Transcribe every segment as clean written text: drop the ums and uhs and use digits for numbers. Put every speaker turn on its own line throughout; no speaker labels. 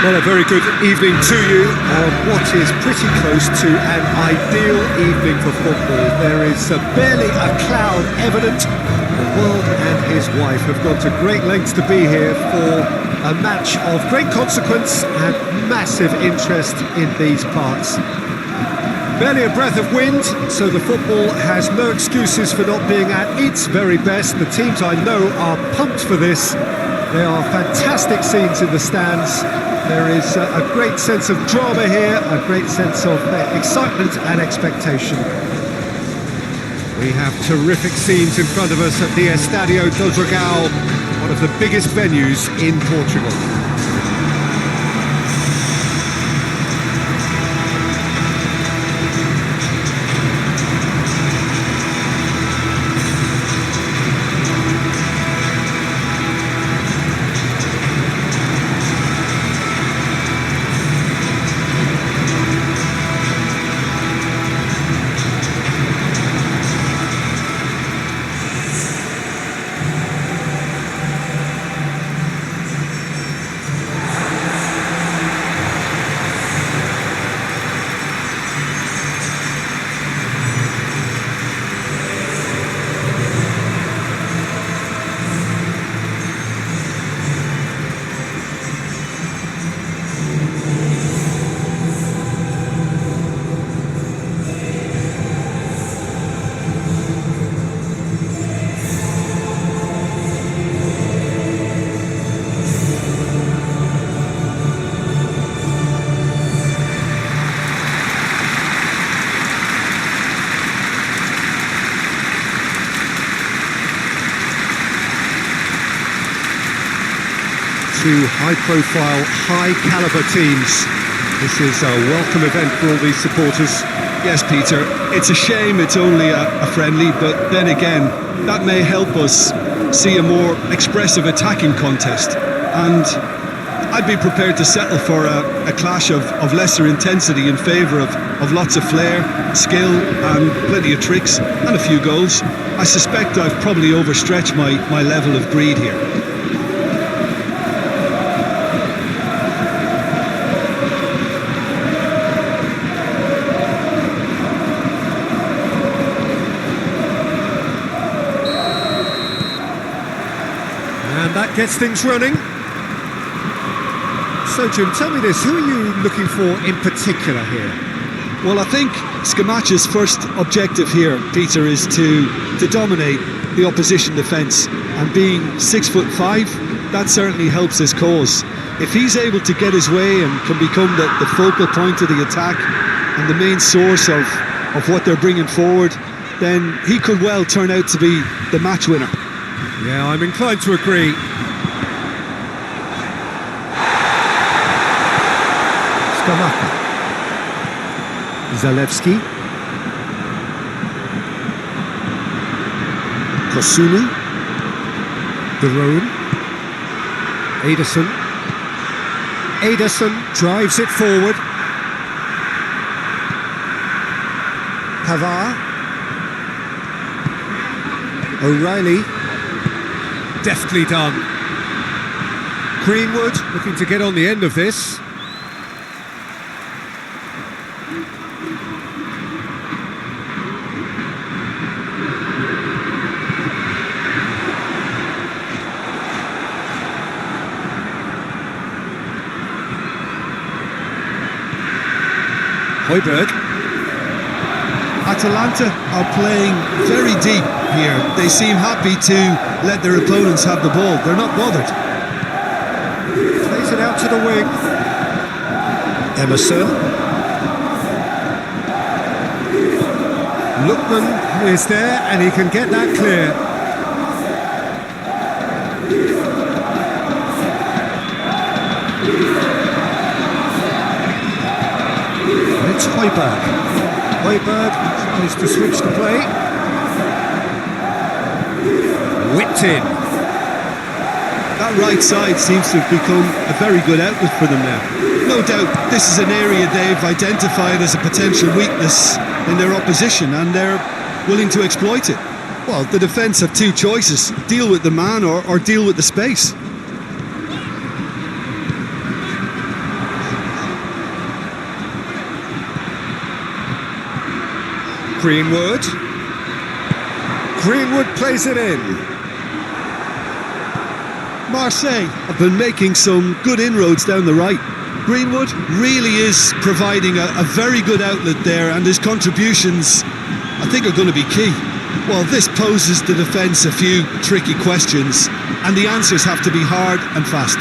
Well, a very good evening to you on what is pretty close to an ideal evening for football. There is barely a cloud evident. The world and his wife have gone to great lengths to be here for a match of great consequence and massive interest in these parts. Barely a breath of wind, so the football has no excuses for not being at its very best. The teams I know are pumped for this. There are fantastic scenes in the stands. There is a great sense of drama here, a great sense of excitement and expectation. We have terrific scenes in front of us at the Estadio do Dragão, one of the biggest venues in Portugal. Two high-profile, high-caliber teams. This is a welcome event for all these supporters.
Yes, Peter, it's a shame it's only a friendly, but then again, that may help us see a more expressive attacking contest. And I'd be prepared to settle for a clash of lesser intensity in favour of lots of flair, skill, and plenty of tricks, and a few goals. I suspect I've probably overstretched my level of greed here.
And that gets things running. So Jim, tell me this, who are you looking for in particular here?
Well, I think Scamaccia's first objective here, Peter, is to dominate the opposition defence, and being 6'5", that certainly helps his cause. If he's able to get his way and can become the focal point of the attack and the main source of what they're bringing forward, then he could well turn out to be the match winner.
Yeah, I'm inclined to agree. Scamaccia. Zalewski. Kosunu. Derone. Ederson drives it forward. Pavard. O'Reilly. Deftly done. Greenwood looking to get on the end of this. Højbjerg.
Atalanta are playing very deep here. They seem happy to let their opponents have the ball. They're not bothered.
Plays it out to the wing. Emerson. Lookman is there and he can get that clear. It's Højbjerg. Højbjerg tries to switch the play. Whipped in.
That right side seems to have become a very good outlet for them now. No doubt this is an area they've identified as a potential weakness in their opposition, and they're willing to exploit it. Well, the defence have two choices: deal with the man or deal with the space.
Greenwood. Greenwood plays it in.
Marseille have been making some good inroads down the right. Greenwood really is providing a very good outlet there, and his contributions, I think, are going to be key. Well, this poses the defence a few tricky questions, and the answers have to be hard and fast.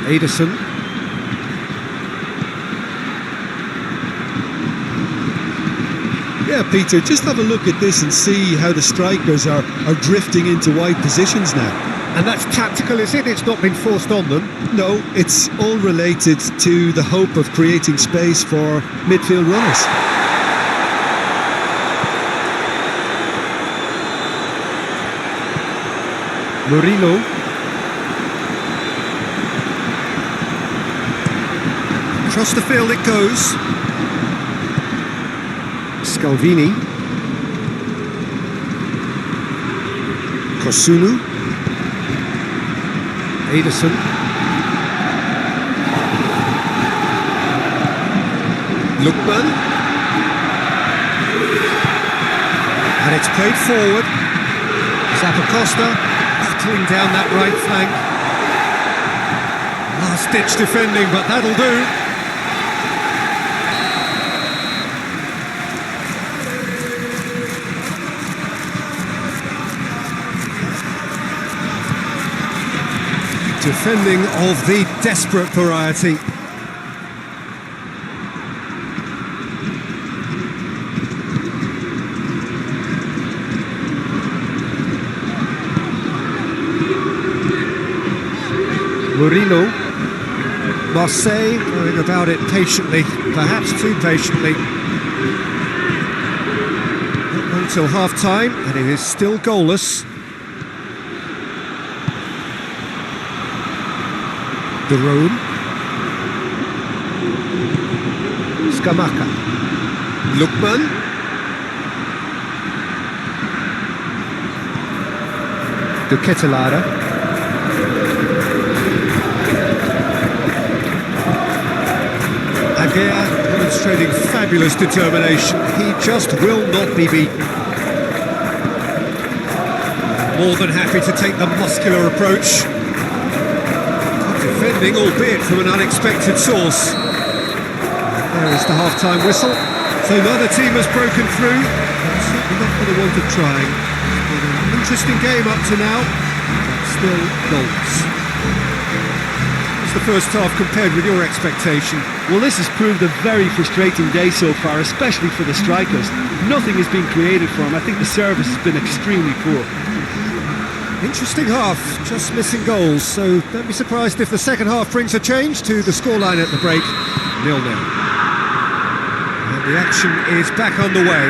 Ederson.
Yeah, Peter, just have a look at this and see how the strikers are drifting into wide positions now.
And that's tactical, is it? It's not been forced on them?
No, it's all related to the hope of creating space for midfield runners.
Murillo. Across the field it goes. Scalvini. Kosunu. Ederson. Lookman. And it's played forward. Zappacosta battling down that right flank. Last-ditch defending, but that'll do. Defending of the desperate variety. Murillo. Marseille going about it patiently, perhaps too patiently. Not long till half-time, and it is still goalless. Velodrome. Scamacca. Lookman. DavidTheTrader. Agea demonstrating fabulous determination. He just will not be beaten. More than happy to take the muscular approach. Defending, albeit from an unexpected source. There is the half-time whistle. So neither team has broken through. Certainly not for the want of trying. It's been an interesting game up to now, but still goals. What's the first half compared with your expectation?
Well, this has proved a very frustrating day so far, especially for the strikers. Nothing has been created for them. I think the service has been extremely poor.
Interesting half, just missing goals, so don't be surprised if the second half brings a change to the scoreline at the break, 0-0. And the action is back on the way.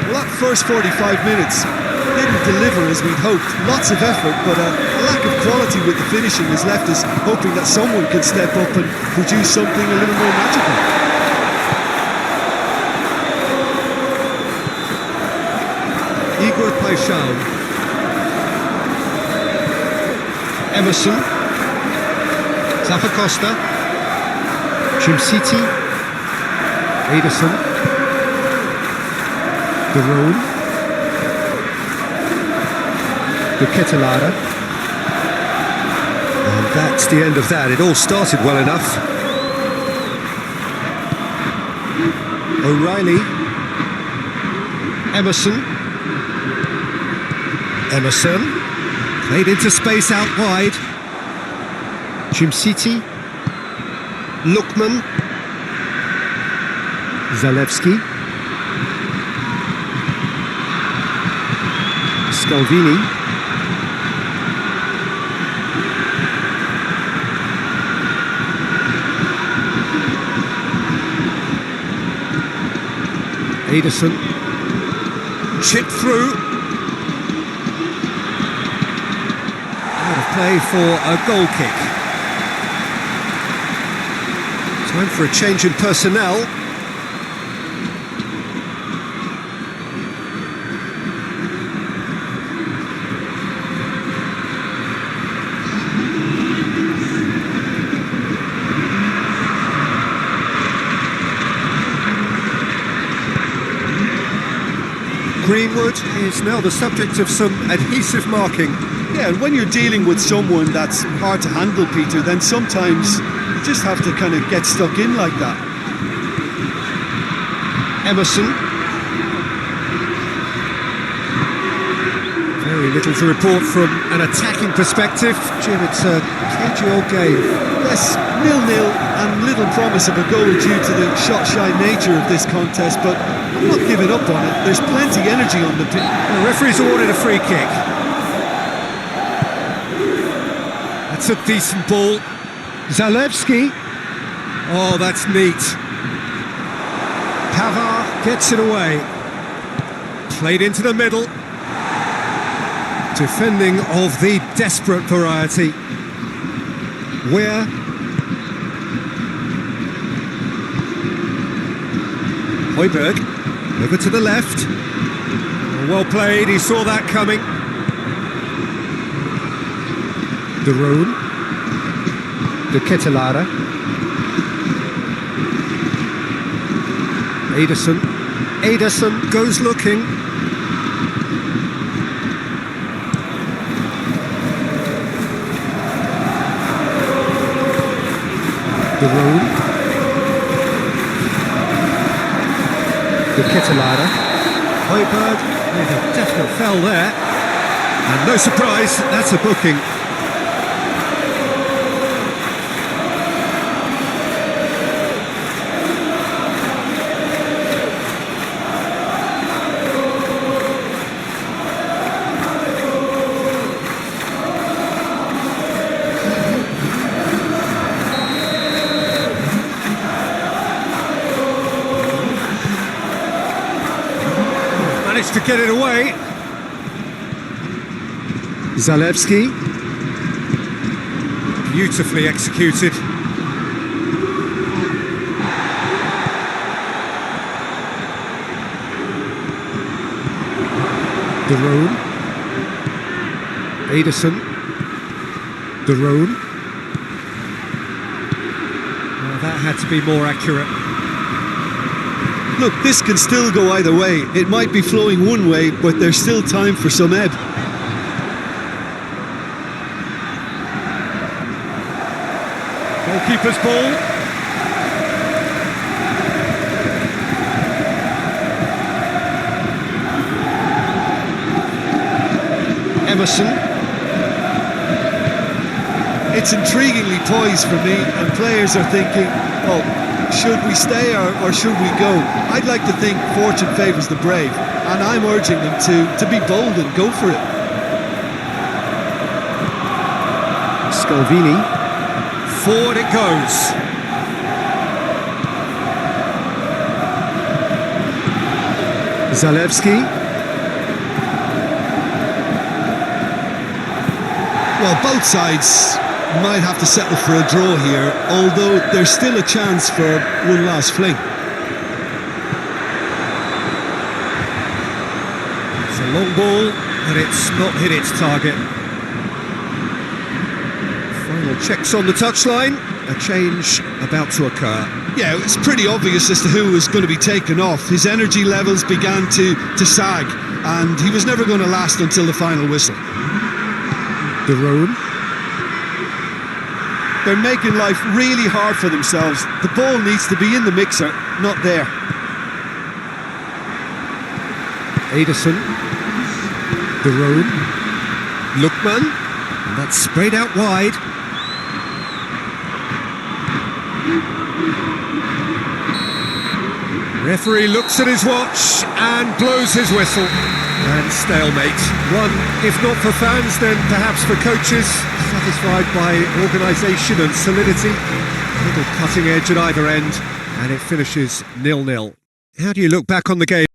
Well, that first 45 minutes didn't deliver as we'd hoped. Lots of effort, but a lack of quality with the finishing has left us hoping that someone could step up and produce something a little more magical.
Igor Paixão. Emerson. Zappacosta. Chimsiti. Ederson. Velodrome. DavidTheTrader. And that's the end of that. It all started well enough. O'Reilly. Emerson. Played into space out wide. Chimsiti. Lookman. Zalewski. Scalvini. Ederson. Chip through. Play for a goal kick. Time for a change in personnel. Greenwood is now the subject of some adhesive marking.
Yeah, and when you're dealing with someone that's hard to handle, Peter, then sometimes you just have to kind of get stuck in like that.
Emerson. Very little to report from an attacking perspective. Jim, it's a cagey old game.
Yes, 0-0 and little promise of a goal due to the shot-shy nature of this contest, but I'm not giving up on it. There's plenty energy on the pitch.
The referee's awarded a free kick. That's a decent ball. Zalewski. Oh, that's neat. Pavard gets it away. Played into the middle. Defending of the desperate variety. Where? Højbjerg, over to the left. Well played, he saw that coming. De Roon. De Ketelaere. Ederson. Ederson goes looking. De Roon. De Ketelaere. Højbjerg with a definite foul there. And no surprise, that's a booking. Managed to get it away. Zalewski. Beautifully executed. De Roon. Ederson. De Roon. Well, that had to be more accurate.
Look, this can still go either way. It might be flowing one way, but there's still time for some ebb.
Goalkeeper's ball. Emerson.
It's intriguingly poised for me, and players are thinking, well, should we stay or should we go? I'd like to think fortune favours the brave, and I'm urging them to be bold and go for it.
Scalvini. Forward it goes. Zalewski.
Well, both sides might have to settle for a draw here, although there's still a chance for one last fling.
It's a long ball, and it's not hit its target. Final checks on the touchline. A change about to occur.
Yeah, it's pretty obvious as to who was going to be taken off. His energy levels began to sag, and he was never going to last until the final whistle.
De Roon.
They're making life really hard for themselves. The ball needs to be in the mixer, not there.
Ederson. De Roon. Lookman. And that's sprayed out wide. Referee looks at his watch and blows his whistle. And stalemate. One, if not for fans, then perhaps for coaches, satisfied by organisation and solidity. A little cutting edge at either end, and it finishes 0-0. How do you look back on the game?